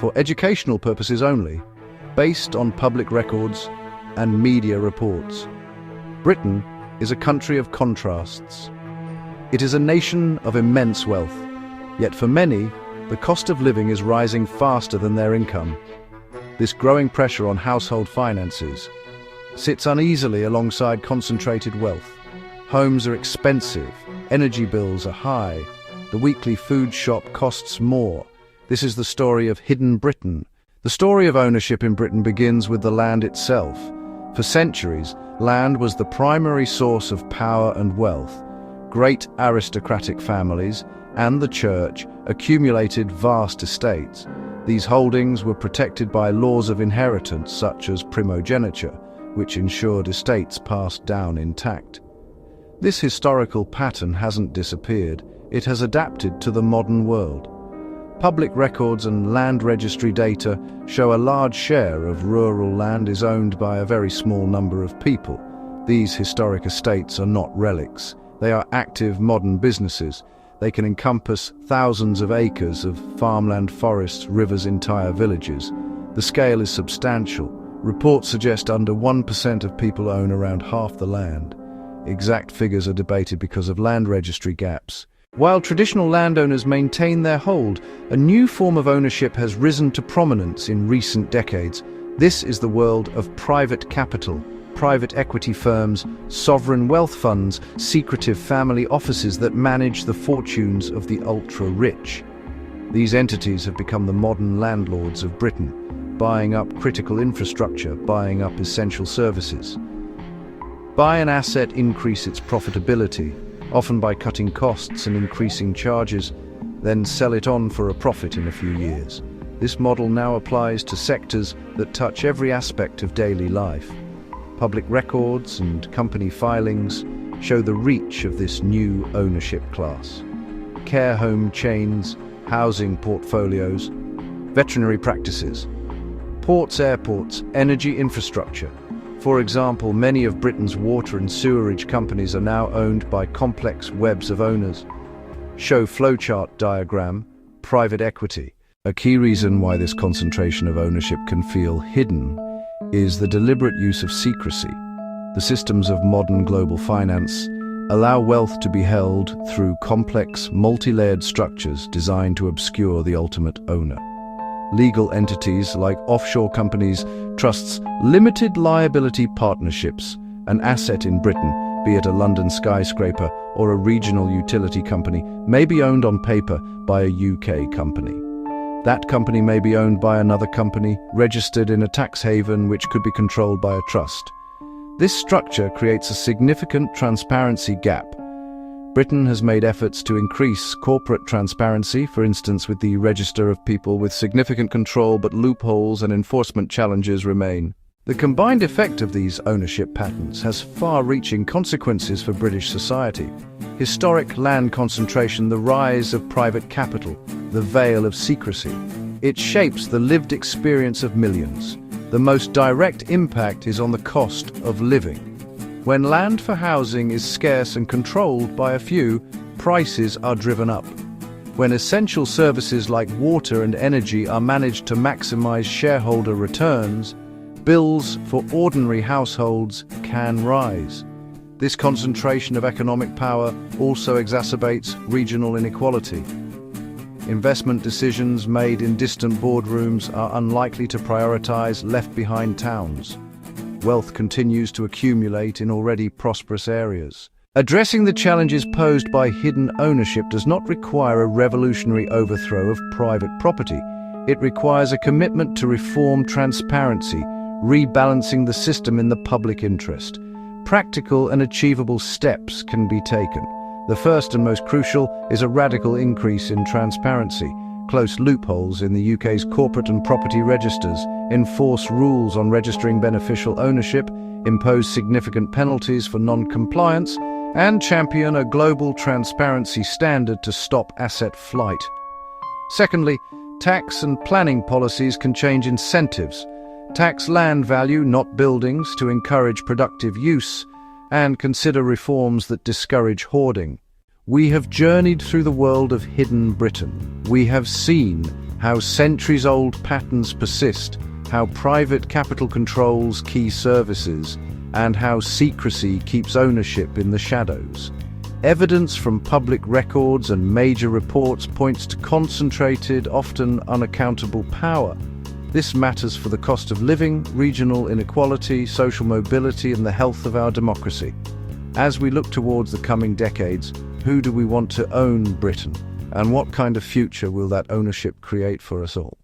for educational purposes only, based on public records and media reports. Britain is a country of contrasts. It is a nation of immense wealth, yet for many, the cost of living is rising faster than their income. This growing pressure on household finances sits uneasily alongside concentrated wealth. Homes are expensive, energy bills are high, the weekly food shop costs more. This is the story of hidden Britain. The story of ownership in Britain begins with the land itself. For centuries, land was the primary source of power and wealth. Great aristocratic families and the church accumulated vast estates. These holdings were protected by laws of inheritance such as primogeniture, which ensured estates passed down intact. This historical pattern hasn't disappeared, it has adapted to the modern world. Public records and land registry data show a large share of rural land is owned by a very small number of people. These historic estates are not relics. They are active modern businesses. They can encompass thousands of acres of farmland, forests, rivers, entire villages. The scale is substantial. Reports suggest under 1% of people own around half the land. Exact figures are debated because of land registry gaps. While traditional landowners maintain their hold, a new form of ownership has risen to prominence in recent decades. This is the world of private capital. Private equity firms, sovereign wealth funds, secretive family offices that manage the fortunes of the ultra-rich. These entities have become the modern landlords of Britain, buying up critical infrastructure, buying up essential services. Buy an asset, increase its profitability, often by cutting costs and increasing charges, then sell it on for a profit in a few years. This model now applies to sectors that touch every aspect of daily life. Public records and company filings show the reach of this new ownership class. Care home chains, housing portfolios, veterinary practices, ports, airports, energy infrastructure. For example, many of Britain's water and sewerage companies are now owned by complex webs of owners. Show flowchart diagram, private equity. A key reason why this concentration of ownership can feel hidden is the deliberate use of secrecy. The systems of modern global finance allow wealth to be held through complex, multi-layered structures designed to obscure the ultimate owner. Legal entities like offshore companies, trusts, limited liability partnerships. An asset in Britain, be it a London skyscraper or a regional utility company, may be owned on paper by a UK company. That company may be owned by another company, registered in a tax haven which could be controlled by a trust. This structure creates a significant transparency gap. Britain has made efforts to increase corporate transparency, for instance with the register of people with significant control, but loopholes and enforcement challenges remain. The combined effect of these ownership patterns has far-reaching consequences for British society. Historic land concentration, the rise of private capital, the veil of secrecy. It shapes the lived experience of millions. The most direct impact is on the cost of living. When land for housing is scarce and controlled by a few, prices are driven up. When essential services like water and energy are managed to maximize shareholder returns, bills for ordinary households can rise. This concentration of economic power also exacerbates regional inequality. Investment decisions made in distant boardrooms are unlikely to prioritize left-behind towns. Wealth continues to accumulate in already prosperous areas. Addressing the challenges posed by hidden ownership does not require a revolutionary overthrow of private property. It requires a commitment to reform transparency, rebalancing the system in the public interest. Practical and achievable steps can be taken. The first and most crucial is a radical increase in transparency. Close loopholes in the UK's corporate and property registers, enforce rules on registering beneficial ownership, impose significant penalties for non-compliance, and champion a global transparency standard to stop asset flight. Secondly, tax and planning policies can change incentives. Tax land value, not buildings, to encourage productive use, and consider reforms that discourage hoarding. We have journeyed through the world of hidden Britain. We have seen how centuries-old patterns persist, how private capital controls key services, and how secrecy keeps ownership in the shadows. Evidence from public records and major reports points to concentrated, often unaccountable power. This matters for the cost of living, regional inequality, social mobility, and the health of our democracy. As we look towards the coming decades, who do we want to own Britain? And what kind of future will that ownership create for us all?